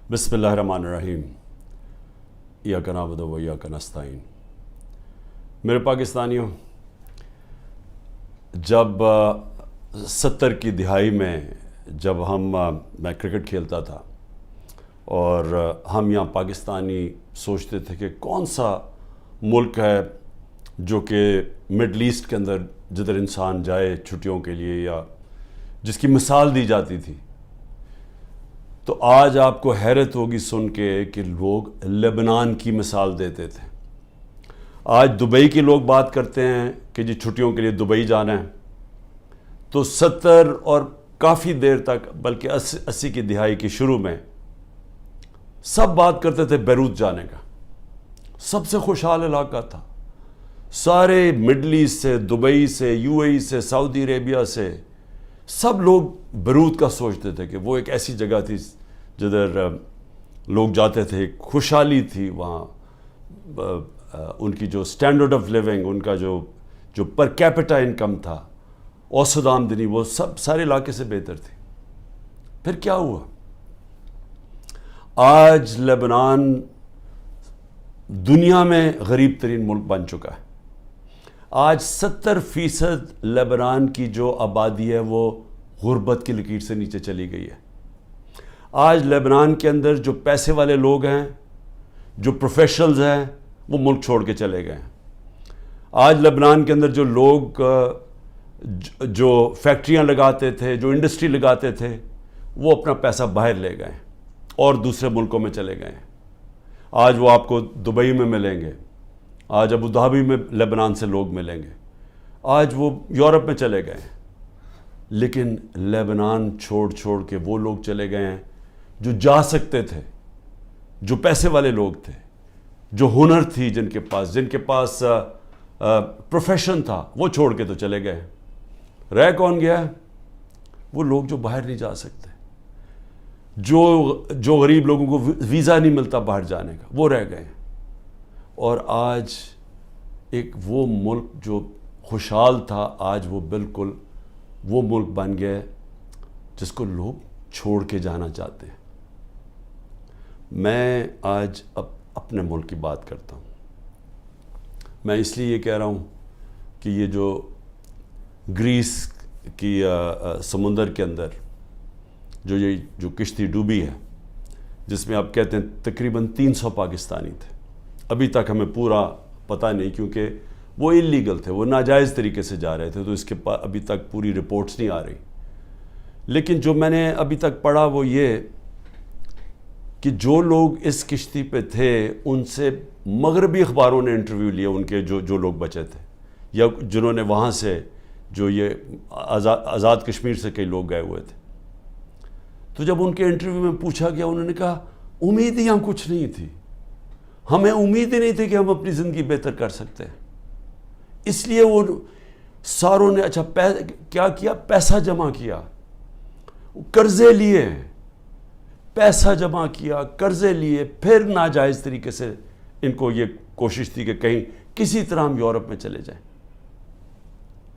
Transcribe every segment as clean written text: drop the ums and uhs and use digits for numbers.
بسم اللہ الرحمن الرحیم ایاک نعبد و ایاک نستعین۔ میرے پاکستانیوں، جب 70 کی دہائی میں جب میں کرکٹ کھیلتا تھا اور ہم یہاں پاکستانی سوچتے تھے کہ کون سا ملک ہے جو کہ مڈل ایسٹ کے اندر جدھر انسان جائے چھٹیوں کے لیے یا جس کی مثال دی جاتی تھی، تو آج آپ کو حیرت ہوگی سن کے کہ لوگ لبنان کی مثال دیتے تھے۔ آج دبئی کے لوگ بات کرتے ہیں کہ جی چھٹیوں کے لیے دبئی جانا ہے، تو 70 اور کافی دیر تک بلکہ 80 کی دہائی کی شروع میں سب بات کرتے تھے بیروت جانے کا۔ سب سے خوشحال علاقہ تھا، سارے مڈل ایسٹ سے، دبئی سے، یو اے ای سے، سعودی عربیہ سے سب لوگ بیروت کا سوچتے تھے کہ وہ ایک ایسی جگہ تھی جدھر لوگ جاتے تھے، خوشحالی تھی وہاں، ان کی جو سٹینڈرڈ آف لیونگ، ان کا جو پر کیپٹا انکم تھا، اوسط آمدنی، وہ سب سارے علاقے سے بہتر تھی۔ پھر کیا ہوا؟ آج لبنان دنیا میں غریب ترین ملک بن چکا ہے۔ آج 70% لبنان کی جو آبادی ہے وہ غربت کی لکیر سے نیچے چلی گئی ہے۔ آج لبنان کے اندر جو پیسے والے لوگ ہیں، جو پروفیشنلز ہیں، وہ ملک چھوڑ کے چلے گئے ہیں۔ آج لبنان کے اندر جو لوگ جو فیکٹریاں لگاتے تھے، جو انڈسٹری لگاتے تھے، وہ اپنا پیسہ باہر لے گئے اور دوسرے ملکوں میں چلے گئے ہیں۔ آج وہ آپ کو دبئی میں ملیں گے، آج ابوظہبی میں لبنان سے لوگ ملیں گے، آج وہ یورپ میں چلے گئے ہیں۔ لیکن لبنان چھوڑ کے وہ لوگ چلے گئے ہیں جو جا سکتے تھے، جو پیسے والے لوگ تھے، جو ہنر تھی جن کے پاس پروفیشن تھا، وہ چھوڑ کے تو چلے گئے۔ رہ کون گیا؟ وہ لوگ جو باہر نہیں جا سکتے، جو غریب لوگوں کو ویزا نہیں ملتا باہر جانے کا، وہ رہ گئے ہیں۔ اور آج ایک وہ ملک جو خوشحال تھا، آج وہ بالکل وہ ملک بن گیا جس کو لوگ چھوڑ کے جانا چاہتے ہیں۔ میں آج اپنے ملک کی بات کرتا ہوں۔ میں اس لیے یہ کہہ رہا ہوں کہ یہ جو گریس کی سمندر کے اندر جو کشتی ڈوبی ہے، جس میں آپ کہتے ہیں تقریباً 300 پاکستانی تھے، ابھی تک ہمیں پورا پتہ نہیں، کیونکہ وہ انلیگل تھے، وہ ناجائز طریقے سے جا رہے تھے، تو اس کے ابھی تک پوری رپورٹس نہیں آ رہی۔ لیکن جو میں نے ابھی تک پڑھا وہ یہ کہ جو لوگ اس کشتی پہ تھے ان سے مغربی اخباروں نے انٹرویو لیا، ان کے جو لوگ بچے تھے یا جنہوں نے وہاں سے جو یہ آزاد کشمیر سے کئی لوگ گئے ہوئے تھے، تو جب ان کے انٹرویو میں پوچھا گیا، انہوں نے کہا امید ہی ہم کچھ نہیں تھی، ہمیں امید ہی نہیں تھی کہ ہم اپنی زندگی بہتر کر سکتے ہیں۔ اس لیے وہ ساروں نے کیا کیا؟ پیسہ جمع کیا، قرضے لیے، پیسہ جمع کیا، قرضے لیے، پھر ناجائز طریقے سے ان کو یہ کوشش تھی کہ کہیں کسی طرح ہم یورپ میں چلے جائیں،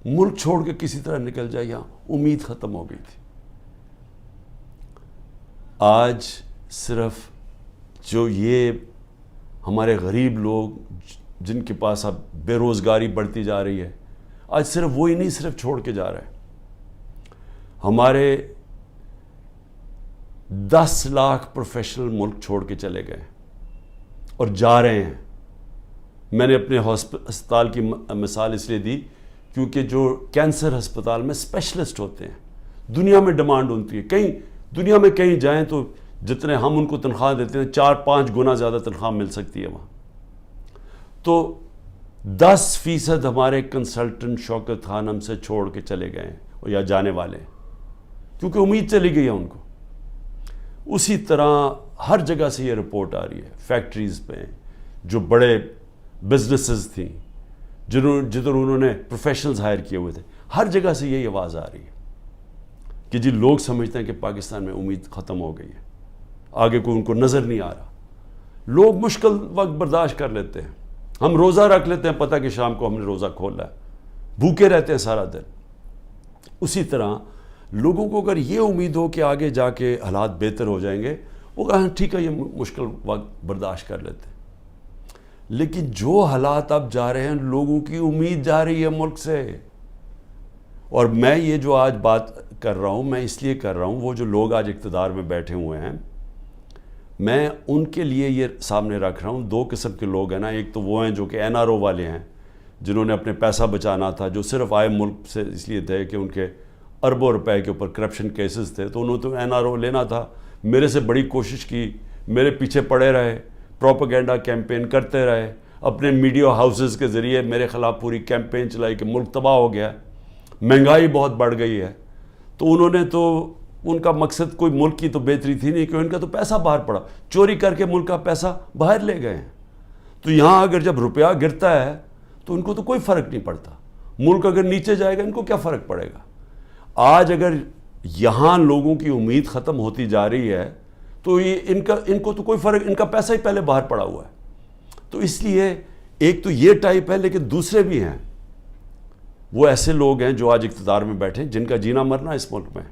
ملک چھوڑ کے کسی طرح نکل جائے، یہاں امید ختم ہو گئی تھی۔ آج صرف جو یہ ہمارے غریب لوگ جن کے پاس اب بے روزگاری بڑھتی جا رہی ہے، آج صرف وہی نہیں صرف چھوڑ کے جا رہے ہیں، ہمارے 10 لاکھ پروفیشنل ملک چھوڑ کے چلے گئے اور جا رہے ہیں۔ میں نے اپنے ہسپتال کی مثال اس لیے دی کیونکہ جو کینسر ہسپتال میں اسپیشلسٹ ہوتے ہیں، دنیا میں ڈیمانڈ ہوتی ہے، دنیا میں کہیں جائیں تو جتنے ہم ان کو تنخواہ دیتے ہیں 4-5 گنا زیادہ تنخواہ مل سکتی ہے وہاں۔ تو 10% ہمارے کنسلٹنٹ شوکت خان ہم سے چھوڑ کے چلے گئے ہیں یا جانے والے ہیں، کیونکہ امید چلی گئی ہے ان کو۔ اسی طرح ہر جگہ سے یہ رپورٹ آ رہی ہے، فیکٹریز پہ جو بڑے بزنسز تھیں جدھر انہوں نے پروفیشنلز ہائر کیے ہوئے تھے، ہر جگہ سے یہی آواز آ رہی ہے کہ جی لوگ سمجھتے ہیں کہ پاکستان میں امید ختم ہو گئی ہے، آگے کوئی ان کو نظر نہیں آ رہا۔ لوگ مشکل وقت برداشت کر لیتے ہیں، ہم روزہ رکھ لیتے ہیں، پتہ کہ شام کو ہم نے روزہ کھولا ہے، بھوکے رہتے ہیں سارا دن۔ اسی طرح لوگوں کو اگر یہ امید ہو کہ آگے جا کے حالات بہتر ہو جائیں گے، وہ کہا ٹھیک ہے یہ مشکل وقت برداشت کر لیتے. لیکن جو حالات اب جا رہے ہیں, لوگوں کی امید جا رہی ہے ملک سے. اور میں یہ جو آج بات کر رہا ہوں میں اس لیے کر رہا ہوں, وہ جو لوگ آج اقتدار میں بیٹھے ہوئے ہیں میں ان کے لیے یہ سامنے رکھ رہا ہوں. دو قسم کے لوگ ہیں نا, ایک تو وہ ہیں جو کہ NRO والے ہیں جنہوں نے اپنے پیسہ بچانا تھا, جو صرف آئے ملک سے اس لیے تھے کہ ان کے اربوں روپے کے اوپر کرپشن کیسز تھے, تو انہوں تو NRO لینا تھا. میرے سے بڑی کوشش کی, میرے پیچھے پڑے رہے, پروپیگنڈا کیمپین کرتے رہے, اپنے میڈیا ہاؤسز کے ذریعے میرے خلاف پوری کیمپین چلائی کہ ملک تباہ ہو گیا, مہنگائی بہت بڑھ گئی ہے. تو انہوں نے تو, ان کا مقصد کوئی ملک کی تو بہتری تھی نہیں, کہ ان کا تو پیسہ باہر پڑا, چوری کر کے ملک کا پیسہ باہر لے گئے ہیں. تو یہاں اگر جب روپیہ گرتا ہے تو ان کو تو کوئی فرق نہیں پڑتا, ملک اگر نیچے جائے گا ان کو کیا فرق پڑے گا. آج اگر یہاں لوگوں کی امید ختم ہوتی جا رہی ہے تو یہ ان کو تو کوئی فرق, ان کا پیسہ ہی پہلے باہر پڑا ہوا ہے. تو اس لیے ایک تو یہ ٹائپ ہے, لیکن دوسرے بھی ہیں, وہ ایسے لوگ ہیں جو آج اقتدار میں بیٹھے جن کا جینا مرنا اس ملک میں.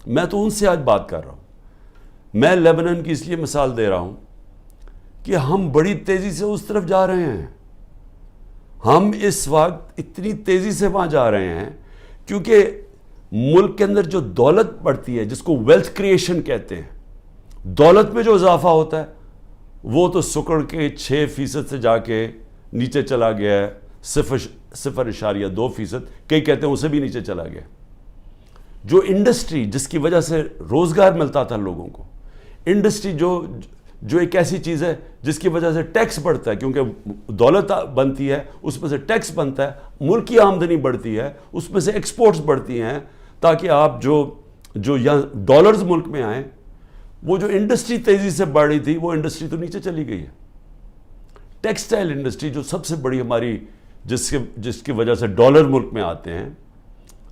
میں تو ان سے آج بات کر رہا ہوں. میں لیبنان کی اس لیے مثال دے رہا ہوں کہ ہم بڑی تیزی سے اس طرف جا رہے ہیں. ہم اس وقت اتنی تیزی سے وہاں جا رہے ہیں کیونکہ ملک کے اندر جو دولت بڑھتی ہے, جس کو ویلتھ کریشن کہتے ہیں, دولت میں جو اضافہ ہوتا ہے وہ تو سکڑ کے 6% سے جا کے نیچے چلا گیا ہے 0.2%, کئی کہتے ہیں اسے بھی نیچے چلا گیا. جو انڈسٹری جس کی وجہ سے روزگار ملتا تھا لوگوں کو, انڈسٹری جو ایک ایسی چیز ہے جس کی وجہ سے ٹیکس بڑھتا ہے, کیونکہ دولت بنتی ہے اس میں سے ٹیکس بنتا ہے, ملک کی آمدنی بڑھتی ہے, اس میں سے ایکسپورٹس بڑھتی ہیں, تاکہ آپ جو یہاں ڈالرز ملک میں آئیں. وہ جو انڈسٹری تیزی سے بڑھ رہی تھی وہ انڈسٹری تو نیچے چلی گئی ہے. ٹیکسٹائل انڈسٹری جو سب سے بڑی ہماری, جس کی وجہ سے ڈالر ملک میں آتے ہیں,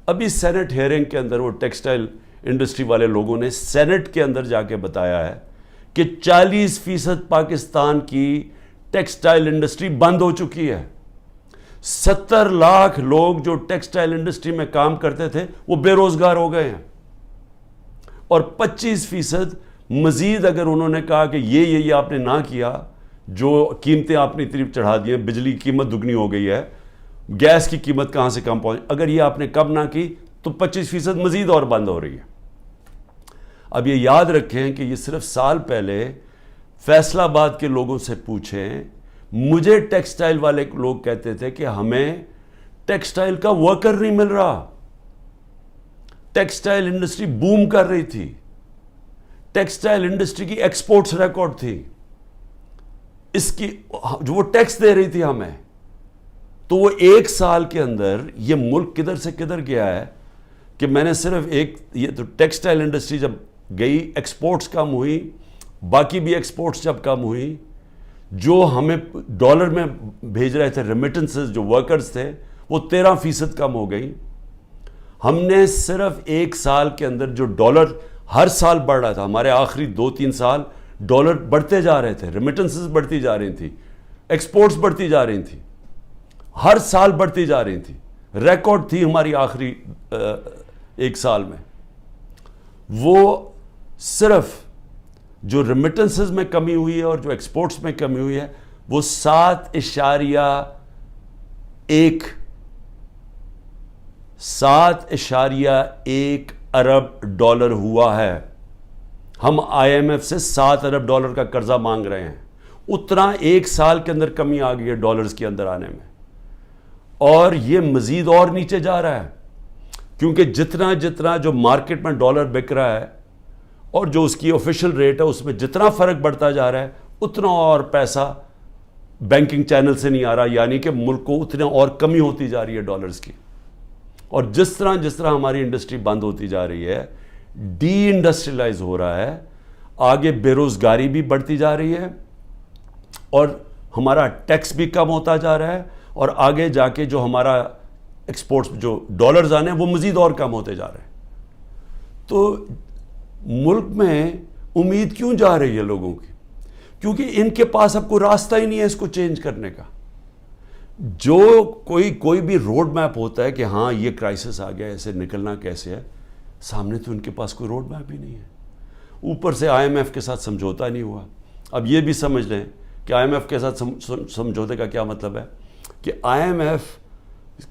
ابھی سینٹ ہیئرنگ کے اندر وہ ٹیکسٹائل انڈسٹری والے لوگوں نے سینٹ کے اندر جا کے بتایا ہے کہ 40% پاکستان کی ٹیکسٹائل انڈسٹری بند ہو چکی ہے. 70 لاکھ لوگ جو ٹیکسٹائل انڈسٹری میں کام کرتے تھے وہ بے روزگار ہو گئے ہیں, اور 25% مزید اگر انہوں نے کہا کہ یہ آپ نے نہ کیا, جو قیمتیں آپ نے اتنی چڑھا دی ہیں, بجلی کی قیمت دگنی ہو گئی ہے, گیس کی قیمت کہاں سے کم پہنچ, اگر یہ آپ نے کب نہ کی تو 25% مزید اور بند ہو رہی ہے. اب یہ یاد رکھیں کہ یہ صرف سال پہلے فیصل آباد کے لوگوں سے پوچھیں, مجھے ٹیکسٹائل والے لوگ کہتے تھے کہ ہمیں ٹیکسٹائل کا ورکر نہیں مل رہا. ٹیکسٹائل انڈسٹری بوم کر رہی تھی, ٹیکسٹائل انڈسٹری کی ایکسپورٹس ریکارڈ تھی, اس کی جو وہ ٹیکس دے رہی تھی ہمیں. تو وہ 1 سال کے اندر یہ ملک کدھر سے کدھر گیا ہے کہ میں نے صرف یہ تو ٹیکسٹائل انڈسٹری جب گئی, ایکسپورٹس کم ہوئی, باقی بھی ایکسپورٹس جب کم ہوئی, جو ہمیں ڈالر میں بھیج رہے تھے ریمیٹنسز, جو ورکرز تھے, وہ 13% کم ہو گئی. ہم نے صرف 1 سال کے اندر جو ڈالر ہر سال بڑھ رہا تھا, ہمارے آخری 2-3 سال ڈالر بڑھتے جا رہے تھے, ریمیٹنسز بڑھتی جا رہی تھی, ایکسپورٹس بڑھتی جا رہی تھیں, ہر سال بڑھتی جا رہی تھی, ریکارڈ تھی ہماری آخری 1 سال میں. وہ صرف جو ریمیٹنسز میں کمی ہوئی ہے اور جو ایکسپورٹس میں کمی ہوئی ہے وہ 7.1 ارب ڈالر ہوا ہے. ہم IMF سے 7 ارب ڈالر کا قرضہ مانگ رہے ہیں. اتنا 1 سال کے اندر کمی آ گئی ہے ڈالرز کے اندر آنے میں, اور یہ مزید اور نیچے جا رہا ہے, کیونکہ جتنا جو مارکیٹ میں ڈالر بک رہا ہے اور جو اس کی آفیشیل ریٹ ہے اس میں جتنا فرق بڑھتا جا رہا ہے اتنا اور پیسہ بینکنگ چینل سے نہیں آ رہا, یعنی کہ ملک کو اتنا اور کمی ہوتی جا رہی ہے ڈالرز کی. اور جس طرح ہماری انڈسٹری بند ہوتی جا رہی ہے, ڈی انڈسٹریلائز ہو رہا ہے, آگے بے روزگاری بھی بڑھتی جا رہی ہے, اور ہمارا ٹیکس بھی کم ہوتا جا رہا ہے, اور آگے جا کے جو ہمارا ایکسپورٹس جو ڈالرز آنے ہیں وہ مزید اور کم ہوتے جا رہے ہیں. تو ملک میں امید کیوں جا رہی ہے لوگوں کی؟ کیونکہ ان کے پاس اب کوئی راستہ ہی نہیں ہے اس کو چینج کرنے کا. جو کوئی بھی روڈ میپ ہوتا ہے کہ ہاں یہ کرائسس آ گیا, ایسے نکلنا کیسے ہے, سامنے تو ان کے پاس کوئی روڈ میپ ہی نہیں ہے. اوپر سے IMF کے ساتھ سمجھوتا نہیں ہوا. اب یہ بھی سمجھ لیں کہ IMF کے ساتھ سمجھوتے کا کیا مطلب ہے کہ IMF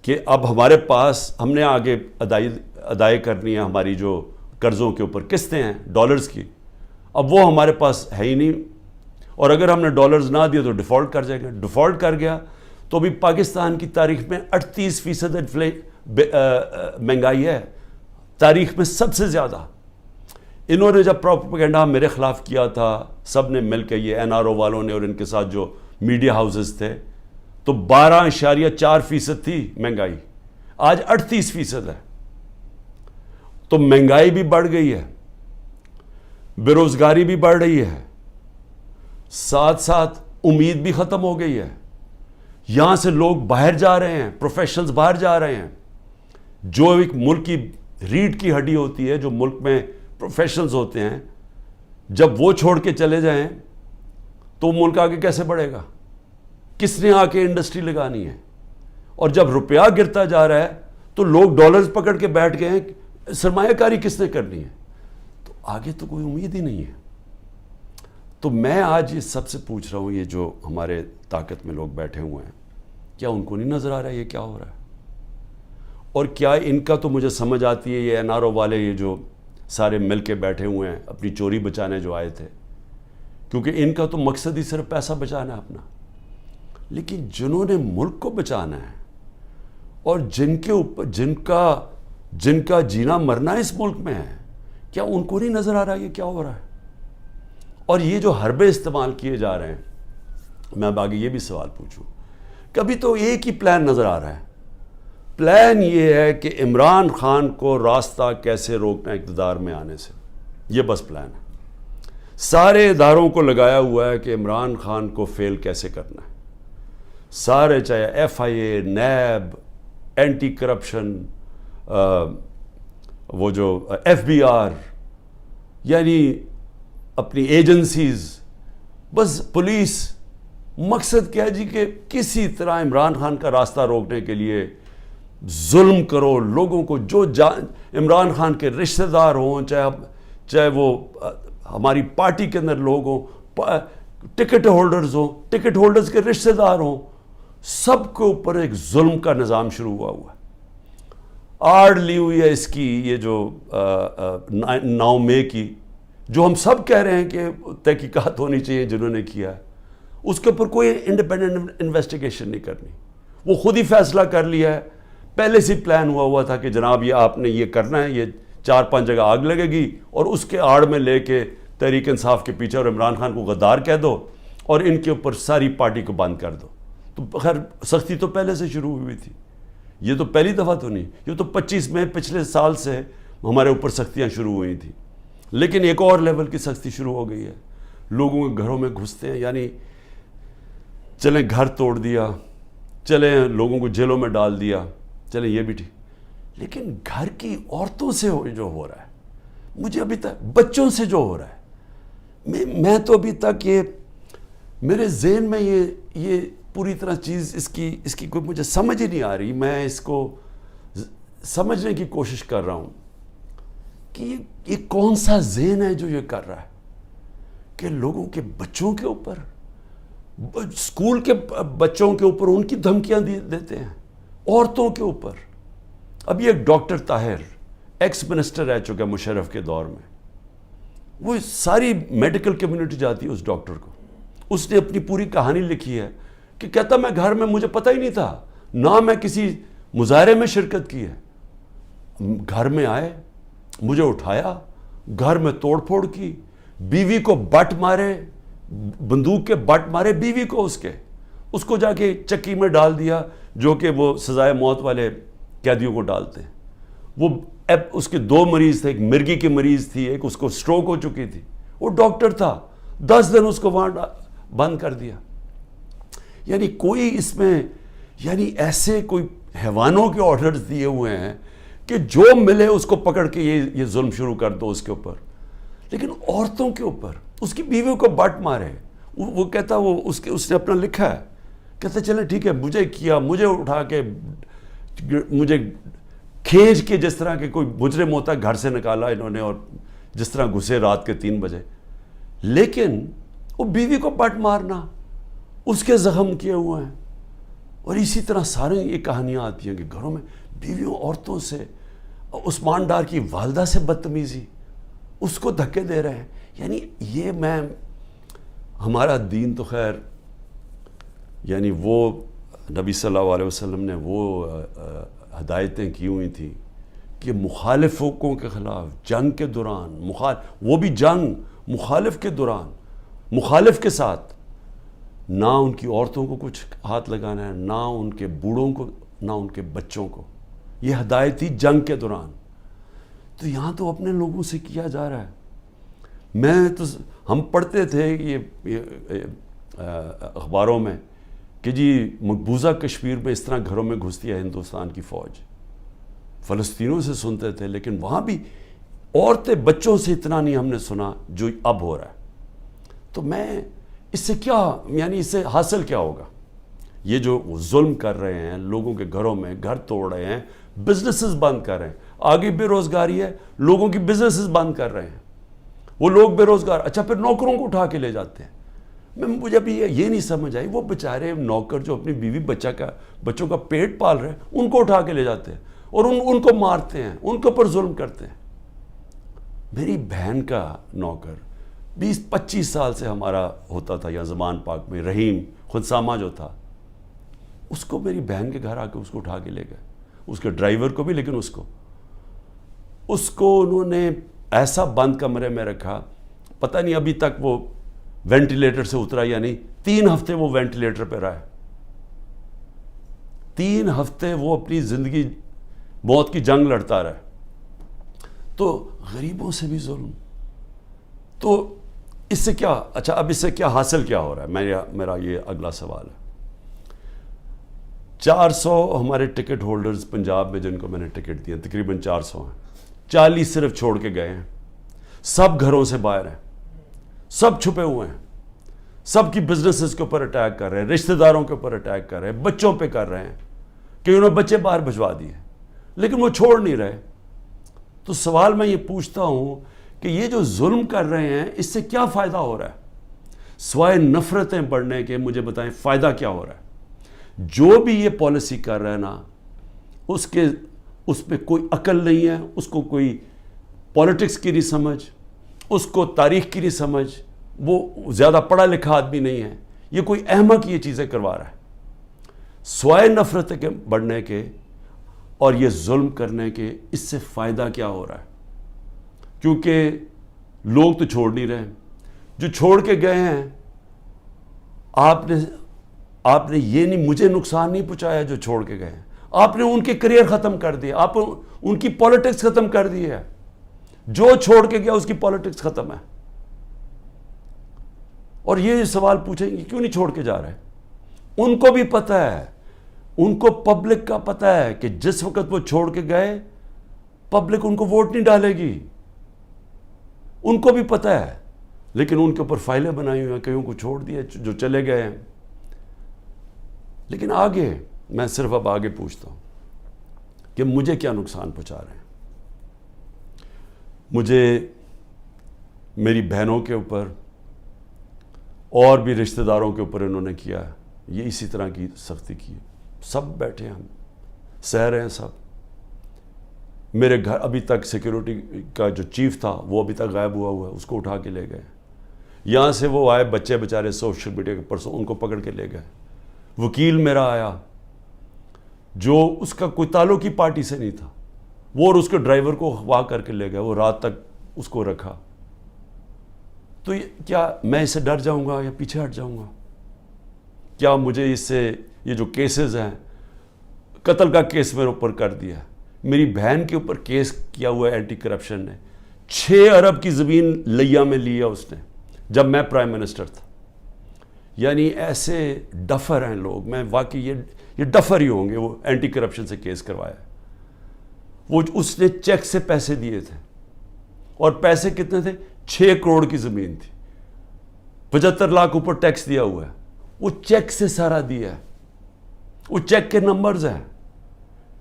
کہ اب ہمارے پاس ہم نے آگے ادائی کرنی ہے ہماری جو قرضوں کے اوپر قسطیں ہیں ڈالرز کی, اب وہ ہمارے پاس ہے ہی نہیں, اور اگر ہم نے ڈالرز نہ دیے تو ڈیفالٹ کر جائے گا. ڈیفالٹ کر گیا تو بھی پاکستان کی تاریخ میں 38% مہنگائی ہے, تاریخ میں سب سے زیادہ. انہوں نے جب پروپیگنڈا میرے خلاف کیا تھا سب نے مل کے, یہ NRO والوں نے اور ان کے ساتھ جو میڈیا ہاؤسز تھے, تو 12.4% تھی مہنگائی, آج 38% ہے. تو مہنگائی بھی بڑھ گئی ہے, بے روزگاری بھی بڑھ رہی ہے, ساتھ ساتھ امید بھی ختم ہو گئی ہے. یہاں سے لوگ باہر جا رہے ہیں, پروفیشنلز باہر جا رہے ہیں. جو ایک ملک کی ریڑھ کی ہڈی ہوتی ہے, جو ملک میں پروفیشنلز ہوتے ہیں, جب وہ چھوڑ کے چلے جائیں تو ملک آگے کیسے بڑھے گا؟ کس نے آ کے انڈسٹری لگانی ہے؟ اور جب روپیہ گرتا جا رہا ہے تو لوگ ڈالرز پکڑ کے بیٹھ گئے ہیں, سرمایہ کاری کس نے کرنی ہے؟ تو آگے تو کوئی امید ہی نہیں ہے. تو میں آج یہ سب سے پوچھ رہا ہوں, یہ جو ہمارے طاقت میں لوگ بیٹھے ہوئے ہیں, کیا ان کو نہیں نظر آ رہا ہے یہ کیا ہو رہا ہے؟ اور کیا ان کا تو مجھے سمجھ آتی ہے, یہ NRO والے یہ جو سارے مل کے بیٹھے ہوئے ہیں اپنی چوری بچانے جو آئے تھے, کیونکہ ان کا تو مقصد ہی صرف پیسہ بچانا ہے اپنا. لیکن جنہوں نے ملک کو بچانا ہے اور جن کے اوپر جن کا جینا مرنا اس ملک میں ہے, کیا ان کو نہیں نظر آ رہا یہ کیا ہو رہا ہے؟ اور یہ جو حربے استعمال کیے جا رہے ہیں, میں اب آگے یہ بھی سوال پوچھوں, کبھی تو ایک ہی پلان نظر آ رہا ہے. پلان یہ ہے کہ عمران خان کو راستہ کیسے روکنا اقتدار میں آنے سے, یہ بس پلان ہے. سارے اداروں کو لگایا ہوا ہے کہ عمران خان کو فیل کیسے کرنا ہے. سارے, چاہے FIA, نیب, اینٹی کرپشن, وہ جو FBR, یعنی اپنی ایجنسیز, بس پولیس, مقصد کیا جی کہ کسی طرح عمران خان کا راستہ روکنے کے لیے ظلم کرو لوگوں کو, جو عمران خان کے رشتہ دار ہوں, چاہے وہ ہماری پارٹی کے اندر لوگ ہوں, ٹکٹ ہولڈرز ہوں, ٹکٹ ہولڈرز کے رشتہ دار ہوں, سب کے اوپر ایک ظلم کا نظام شروع ہوا ہے. آڑ لی ہوئی ہے اس کی, یہ جو 9 مئی کی, جو ہم سب کہہ رہے ہیں کہ تحقیقات ہونی چاہیے جنہوں نے کیا ہے, اس کے اوپر کوئی انڈیپینڈنٹ انویسٹیگیشن نہیں کرنی. وہ خود ہی فیصلہ کر لیا ہے, پہلے سے پلان ہوا تھا کہ جناب یہ آپ نے یہ کرنا ہے, یہ 4-5 جگہ آگ لگے گی, اور اس کے آڑ میں لے کے تحریک انصاف کے پیچھے اور عمران خان کو غدار کہہ دو اور ان کے اوپر ساری پارٹی کو بند کر دو. تو خیر سختی تو پہلے سے شروع ہوئی تھی, یہ تو پہلی دفعہ تو نہیں, یہ تو 25 مئی پچھلے سال سے ہمارے اوپر سختیاں شروع ہوئی تھیں. لیکن ایک اور لیول کی سختی شروع ہو گئی ہے, لوگوں کے گھروں میں گھستے ہیں, یعنی چلیں گھر توڑ دیا, چلیں لوگوں کو جیلوں میں ڈال دیا, چلیں یہ بھی ٹھیک, لیکن گھر کی عورتوں سے جو ہو رہا ہے, مجھے ابھی تک بچوں سے جو ہو رہا ہے, میں تو ابھی تک یہ میرے ذہن میں یہ پوری طرح چیز اس کی کوئی مجھے سمجھ ہی نہیں آ رہی. میں اس کو سمجھنے کی کوشش کر رہا ہوں کہ یہ کون سا ذہن ہے جو یہ کر رہا ہے کہ لوگوں کے بچوں کے اوپر, اسکول کے بچوں کے اوپر ان کی دھمکیاں دیتے ہیں, عورتوں کے اوپر. ابھی ایک ڈاکٹر طاہر ایکس منسٹر رہ چکا مشرف کے دور میں, وہ ساری میڈیکل کمیونٹی جاتی ہے اس ڈاکٹر کو, اس نے اپنی پوری کہانی لکھی ہے کہ کہتا میں گھر میں مجھے پتہ ہی نہیں تھا, نہ میں کسی مظاہرے میں شرکت کی ہے, گھر میں آئے, مجھے اٹھایا, گھر میں توڑ پھوڑ کی, بیوی کو بٹ مارے, بندوق کے بٹ مارے بیوی کو, اس کو جا کے چکی میں ڈال دیا, جو کہ وہ سزائے موت والے قیدیوں کو ڈالتے ہیں. وہ اس کے 2 مریض تھے, ایک مرگی کی مریض تھی, ایک اس کو سٹروک ہو چکی تھی, وہ ڈاکٹر تھا, 10 دن اس کو وہاں بند کر دیا. یعنی کوئی اس میں, یعنی ایسے کوئی حیوانوں کے آرڈرز دیے ہوئے ہیں کہ جو ملے اس کو پکڑ کے یہ ظلم شروع کر دو اس کے اوپر. لیکن عورتوں کے اوپر, اس کی بیویوں کو بٹ مارے, وہ کہتا, وہ اس نے اپنا لکھا ہے, کہتا چلیں ٹھیک ہے, مجھے کیا, مجھے اٹھا کے مجھے کھینچ کے جس طرح کے کوئی مجرم ہوتا ہے گھر سے نکالا انہوں نے, اور جس طرح گھسے رات کے 3 بجے. لیکن وہ بیوی کو بٹ مارنا، اس کے زخم کیے ہوئے ہیں. اور اسی طرح سارے یہ کہانیاں آتی ہیں کہ گھروں میں بیویوں عورتوں سے، عثمان ڈار کی والدہ سے بدتمیزی، اس کو دھکے دے رہے ہیں. یعنی یہ ہمارا دین تو خیر، یعنی وہ نبی صلی اللہ علیہ وسلم نے وہ ہدایتیں کی ہوئی تھیں کہ مخالفوں کے خلاف جنگ کے دوران، وہ بھی جنگ مخالف کے دوران، مخالف کے ساتھ، نہ ان کی عورتوں کو کچھ ہاتھ لگانا ہے، نہ ان کے بوڑھوں کو، نہ ان کے بچوں کو. یہ ہدایت تھی جنگ کے دوران. تو یہاں تو اپنے لوگوں سے کیا جا رہا ہے. ہم پڑھتے تھے یہ اخباروں میں کہ جی مقبوضہ کشمیر میں اس طرح گھروں میں گھستی ہے ہندوستان کی فوج. فلسطینیوں سے سنتے تھے، لیکن وہاں بھی عورتیں بچوں سے اتنا نہیں ہم نے سنا جو اب ہو رہا ہے. تو اس سے کیا، یعنی اس سے حاصل کیا ہوگا؟ یہ جو ظلم کر رہے ہیں لوگوں کے گھروں میں، گھر توڑ رہے ہیں، بزنسز بند کر رہے ہیں. آگے بے روزگاری ہے، لوگوں کی بزنسز بند کر رہے ہیں. وہ لوگ بے روزگار، اچھا پھر نوکروں کو اٹھا کے لے جاتے ہیں. مجھے ابھی یہ نہیں سمجھ آئی، وہ بیچارے نوکر جو اپنی بیوی بچوں کا پیٹ پال رہے ہیں، ان کو اٹھا کے لے جاتے ہیں اور ان کو مارتے ہیں، ان کے اوپر ظلم کرتے ہیں. میری بہن کا نوکر 20-25 سال سے ہمارا ہوتا تھا یہاں زمان پاک میں، رحیم خنسامہ جو تھا، اس کو میری بہن کے گھر آ کے اس کو اٹھا کے لے گئے، اس کے ڈرائیور کو بھی، لیکن اس کو انہوں نے ایسا بند کمرے میں رکھا، پتہ نہیں ابھی تک وہ وینٹیلیٹر سے اترا یا نہیں. 3 ہفتے وہ وینٹیلیٹر پہ رہا ہے. 3 ہفتے وہ اپنی زندگی موت کی جنگ لڑتا رہا ہے. تو غریبوں سے بھی ظلم. تو اس سے کیا، اچھا اب اس سے کیا حاصل کیا ہو رہا ہے؟ میرا یہ اگلا سوال ہے. 400 ہمارے ٹکٹ ہولڈرز پنجاب میں جن کو میں نے ٹکٹ دیا، تقریباً 400 ہیں. 40 صرف چھوڑ کے گئے ہیں. سب گھروں سے باہر ہیں، سب چھپے ہوئے ہیں، سب کی بزنسز کے اوپر اٹیک کر رہے ہیں، رشتہ داروں کے اوپر اٹیک کر رہے ہیں، بچوں پہ کر رہے ہیں کہ انہوں نے بچے باہر بھجوا دیے، لیکن وہ چھوڑ نہیں رہے. تو سوال میں یہ پوچھتا ہوں کہ یہ جو ظلم کر رہے ہیں اس سے کیا فائدہ ہو رہا ہے؟ سوائے نفرتیں بڑھنے کے مجھے بتائیں فائدہ کیا ہو رہا ہے؟ جو بھی یہ پالیسی کر رہا ہے نا، اس پہ کوئی عقل نہیں ہے، اس کو کوئی پولیٹکس کی نہیں سمجھ، اس کو تاریخ کی نہیں سمجھ، وہ زیادہ پڑھا لکھا آدمی نہیں ہے. یہ کوئی احمق یہ چیزیں کروا رہا ہے. سوائے نفرت کے بڑھنے کے اور یہ ظلم کرنے کے، اس سے فائدہ کیا ہو رہا ہے؟ کیونکہ لوگ تو چھوڑ نہیں رہے. جو چھوڑ کے گئے ہیں، آپ نے یہ نہیں، مجھے نقصان نہیں پہنچایا جو چھوڑ کے گئے ہیں، آپ نے ان کے کریئر ختم کر دیے، آپ ان کی پولیٹکس ختم کر دی ہے. جو چھوڑ کے گیا اس کی پولیٹکس ختم ہے. اور یہ سوال پوچھیں گے کیوں نہیں چھوڑ کے جا رہے؟ ان کو بھی پتہ ہے، ان کو پبلک کا پتہ ہے کہ جس وقت وہ چھوڑ کے گئے پبلک ان کو ووٹ نہیں ڈالے گی. ان کو بھی پتہ ہے، لیکن ان کے اوپر فائلیں بنائی ہوئی ہیں، کئیوں کو چھوڑ دیا جو چلے گئے ہیں. لیکن آگے میں صرف اب آگے پوچھتا ہوں کہ مجھے کیا نقصان پہنچا رہے ہیں؟ مجھے میری بہنوں کے اوپر اور بھی رشتہ داروں کے اوپر انہوں نے کیا ہے. یہ اسی طرح کی سختی کی. سب بیٹھے ہم سہ رہے ہیں. سب میرے گھر ابھی تک سیکیورٹی کا جو چیف تھا وہ ابھی تک غائب ہوا ہے، اس کو اٹھا کے لے گئے. یہاں سے وہ آئے بچے بیچارے سوشل میڈیا کے پرسوں، ان کو پکڑ کے لے گئے. وکیل میرا آیا جو اس کا کوئی تعلق ہی پارٹی سے نہیں تھا، وہ اور اس کے ڈرائیور کو اغوا کر کے لے گئے. وہ رات تک اس کو رکھا. تو کیا میں اس سے ڈر جاؤں گا یا پیچھے ہٹ جاؤں گا؟ کیا مجھے اس سے، یہ جو کیسز ہیں، قتل کا کیس میرے اوپر کر دیا ہے، میری بہن کے اوپر کیس کیا ہوا ہے اینٹی کرپشن نے، 6 ارب کی زمین لیا میں لیا اس نے جب میں پرائم منسٹر تھا. یعنی ایسے ڈفر ہیں لوگ. میں واقعی یہ ڈفر ہی ہوں گے. وہ اینٹی کرپشن سے کیس کروایا. وہ اس نے چیک سے پیسے دیے تھے، اور پیسے کتنے تھے؟ 6 کروڑ کی زمین تھی، 75 لاکھ اوپر ٹیکس دیا ہوا ہے. وہ چیک سے سارا دیا ہے. وہ چیک کے نمبرز ہیں،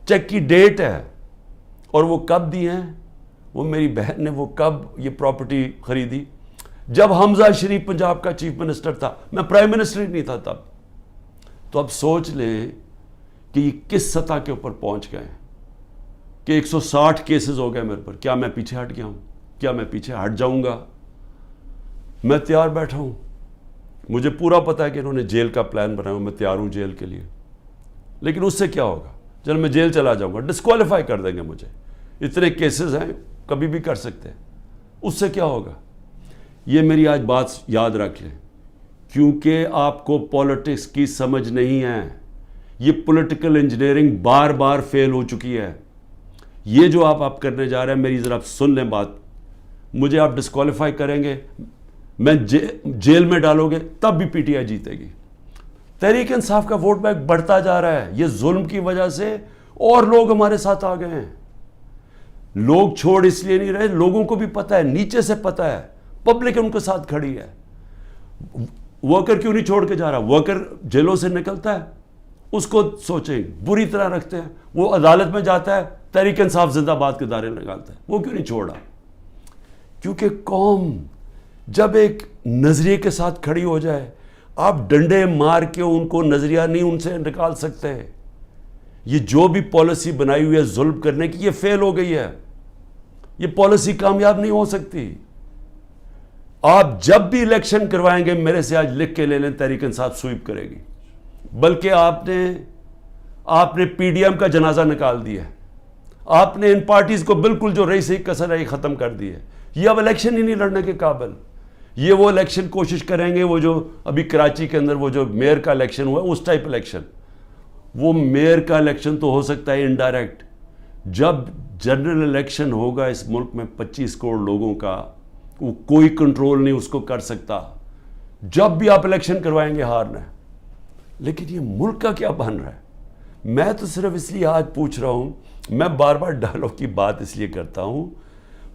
چیک کی ڈیٹ ہے، اور وہ کب دیے ہیں وہ میری بہن نے وہ کب یہ پراپرٹی خریدی؟ جب حمزہ شریف پنجاب کا چیف منسٹر تھا، میں پرائم منسٹر ہی نہیں تھا تب. تو اب سوچ لیں کہ یہ کس سطح کے اوپر پہنچ گئے ہیں کہ 160 کیسز ہو گئے میرے پر. کیا میں پیچھے ہٹ گیا ہوں؟ کیا میں پیچھے ہٹ جاؤں گا؟ میں تیار بیٹھا ہوں. مجھے پورا پتا ہے کہ انہوں نے جیل کا پلان بنایا، میں تیار ہوں جیل کے لیے. لیکن اس سے کیا ہوگا؟ چل میں جیل چلا جاؤں گا، ڈسکوالیفائی کر دیں گے مجھے. اتنے کیسز ہیں، کبھی بھی کر سکتے ہیں. اس سے کیا ہوگا؟ یہ میری آج بات یاد رکھ لیں، کیونکہ آپ کو پولیٹکس کی سمجھ نہیں ہے. یہ پولیٹیکل انجینئرنگ بار بار فیل ہو چکی ہے. یہ جو آپ کرنے جا رہے ہیں، میری ذرا سن لیں بات. مجھے آپ ڈسکوالیفائی کریں گے، میں جیل میں ڈالو گے، تب بھی پی ٹی آئی جیتے گی. تحریک انصاف کا ووٹ بینک بڑھتا جا رہا ہے. یہ ظلم کی وجہ سے اور لوگ ہمارے ساتھ آ گئے ہیں. لوگ چھوڑ اس لیے نہیں رہے، لوگوں کو بھی پتہ ہے، نیچے سے پتہ ہے، پبلک ان کے ساتھ کھڑی ہے. ورکر کیوں نہیں چھوڑ کے جا رہا؟ ورکر جیلوں سے نکلتا ہے، اس کو سوچیں بری طرح رکھتے ہیں. وہ عدالت میں جاتا ہے، تحریک انصاف زندہ باد کے دائرے نکالتا ہے. وہ کیوں نہیں چھوڑا؟ کیونکہ قوم جب ایک نظریے کے ساتھ کھڑی ہو جائے، آپ ڈنڈے مار کے ان کو نظریہ نہیں ان سے نکال سکتے. یہ جو بھی پالیسی بنائی ہوئی ہے ظلم کرنے کی، یہ فیل ہو گئی ہے. یہ پالیسی کامیاب نہیں ہو سکتی. آپ جب بھی الیکشن کروائیں گے، میرے سے آج لکھ کے لے لیں، تحریک انصاف سویپ کرے گی. بلکہ آپ نے پی ڈی ایم کا جنازہ نکال دیا ہے. آپ نے ان پارٹیز کو بالکل جو رئیسی کسر ہے یہ ختم کر دی ہے. یہ اب الیکشن ہی نہیں لڑنے کے قابل. یہ وہ الیکشن کوشش کریں گے، وہ جو ابھی کراچی کے اندر وہ جو میئر کا الیکشن ہوا ہے، اس ٹائپ الیکشن. وہ میئر کا الیکشن تو ہو سکتا ہے انڈائریکٹ. جب جنرل الیکشن ہوگا اس ملک میں 25 کروڑ لوگوں کا، وہ کوئی کنٹرول نہیں اس کو کر سکتا. جب بھی آپ الیکشن کروائیں گے ہارنا ہے. لیکن یہ ملک کا کیا بن رہا ہے؟ میں تو صرف اس لیے آج پوچھ رہا ہوں، میں بار بار ڈائلاگ کی بات اس لیے کرتا ہوں،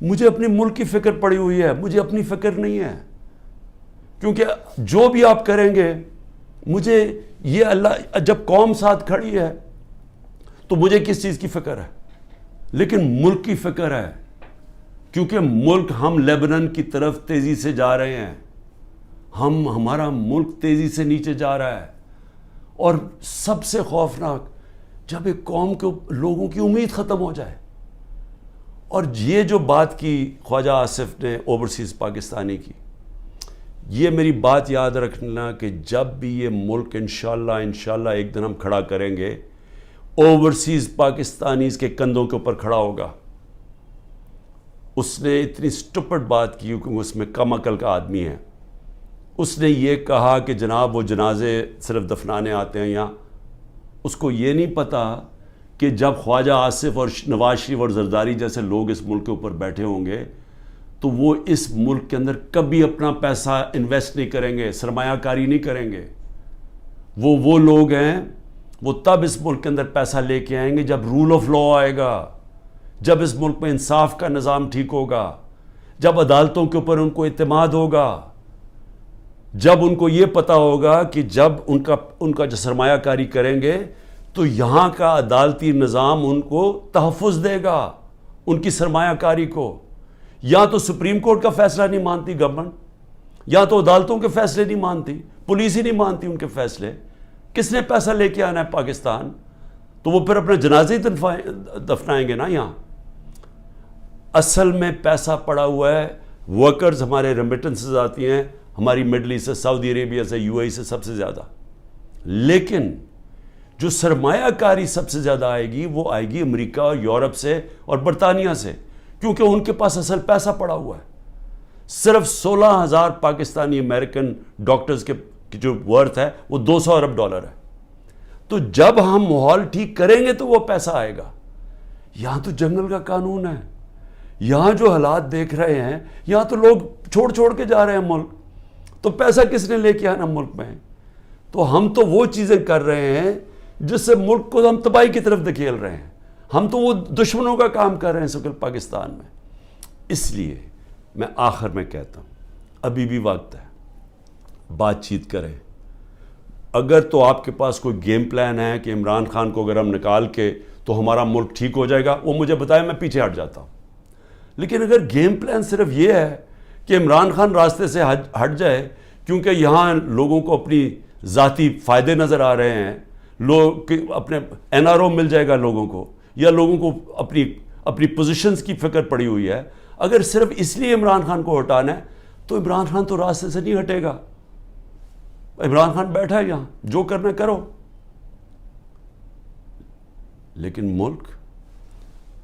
مجھے اپنے ملک کی فکر پڑی ہوئی ہے، مجھے اپنی فکر نہیں ہے. کیونکہ جو بھی آپ کریں گے، مجھے یہ اللہ جب قوم ساتھ کھڑی ہے تو مجھے کس چیز کی فکر ہے؟ لیکن ملک کی فکر ہے. کیونکہ ملک، ہم لیبنن کی طرف تیزی سے جا رہے ہیں. ہمارا ملک تیزی سے نیچے جا رہا ہے. اور سب سے خوفناک جب ایک قوم کے لوگوں کی امید ختم ہو جائے. اور یہ جو بات کی خواجہ آصف نے اوورسیز پاکستانی کی، یہ میری بات یاد رکھنا کہ جب بھی یہ ملک انشاءاللہ ایک دن ہم کھڑا کریں گے، اوورسیز پاکستانیز کے کندھوں کے اوپر کھڑا ہوگا. اس نے اتنی سٹپڈ بات کی کیونکہ اس میں کم عقل کا آدمی ہے. اس نے یہ کہا کہ جناب وہ جنازے صرف دفنانے آتے ہیں یہاں. اس کو یہ نہیں پتا کہ جب خواجہ آصف اور نواز شریف اور زرداری جیسے لوگ اس ملک کے اوپر بیٹھے ہوں گے تو وہ اس ملک کے اندر کبھی اپنا پیسہ انویسٹ نہیں کریں گے، سرمایہ کاری نہیں کریں گے. وہ لوگ ہیں، وہ تب اس ملک کے اندر پیسہ لے کے آئیں گے جب رول آف لا آئے گا، جب اس ملک میں انصاف کا نظام ٹھیک ہوگا، جب عدالتوں کے اوپر ان کو اعتماد ہوگا، جب ان کو یہ پتا ہوگا کہ جب ان کا جو سرمایہ کاری کریں گے تو یہاں کا عدالتی نظام ان کو تحفظ دے گا، ان کی سرمایہ کاری کو. یا تو سپریم کورٹ کا فیصلہ نہیں مانتی گورنمنٹ، یا تو عدالتوں کے فیصلے نہیں مانتی، پولیس ہی نہیں مانتی ان کے فیصلے. کس نے پیسہ لے کے آنا ہے پاکستان؟ تو وہ پھر اپنے جنازے ہی دفنائیں گے نا یہاں. اصل میں پیسہ پڑا ہوا ہے، ورکرز ہمارے ریمیٹنسز آتی ہیں ہماری مڈل ایسٹ سے، سعودی عربیہ سے، یو اے ای سے سب سے زیادہ. لیکن جو سرمایہ کاری سب سے زیادہ آئے گی وہ آئے گی امریکہ اور یورپ سے اور برطانیہ سے، کیونکہ ان کے پاس اصل پیسہ پڑا ہوا ہے. صرف 16,000 پاکستانی امریکن ڈاکٹرز کے جو ورتھ ہے وہ $200 ارب ہے. تو جب ہم ماحول ٹھیک کریں گے تو وہ پیسہ آئے گا. یہاں تو جنگل کا قانون ہے. یہاں جو حالات دیکھ رہے ہیں، یہاں تو لوگ چھوڑ کے جا رہے ہیں ملک. تو پیسہ کس نے لے کے آنا ملک میں؟ تو ہم تو وہ چیزیں کر رہے ہیں جس سے ملک کو ہم تباہی کی طرف دھکیل رہے ہیں. ہم تو وہ دشمنوں کا کام کر رہے ہیں سکل پاکستان میں. اس لیے میں آخر میں کہتا ہوں ابھی بھی وقت ہے، بات چیت کریں. اگر تو آپ کے پاس کوئی گیم پلان ہے کہ عمران خان کو اگر ہم نکال کے تو ہمارا ملک ٹھیک ہو جائے گا، وہ مجھے بتائے، میں پیچھے ہٹ جاتا ہوں. لیکن اگر گیم پلان صرف یہ ہے کہ عمران خان راستے سے ہٹ جائے کیونکہ یہاں لوگوں کو اپنی ذاتی فائدے نظر آ رہے ہیں، لوگ اپنے NRO مل جائے گا لوگوں کو، یا لوگوں کو اپنی پوزیشنز کی فکر پڑی ہوئی ہے، اگر صرف اس لیے عمران خان کو ہٹانا ہے تو عمران خان تو راستے سے نہیں ہٹے گا. عمران خان بیٹھا ہے یہاں، جو کرنا کرو. لیکن ملک،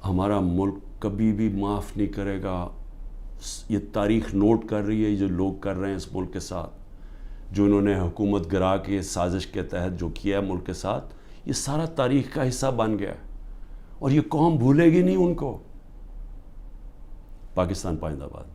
ہمارا ملک کبھی بھی معاف نہیں کرے گا. یہ تاریخ نوٹ کر رہی ہے جو لوگ کر رہے ہیں اس ملک کے ساتھ، جو انہوں نے حکومت گرا کے سازش کے تحت جو کیا ہے ملک کے ساتھ، یہ سارا تاریخ کا حصہ بن گیا اور یہ قوم بھولے گی نہیں ان کو. پاکستان پائندہ باد.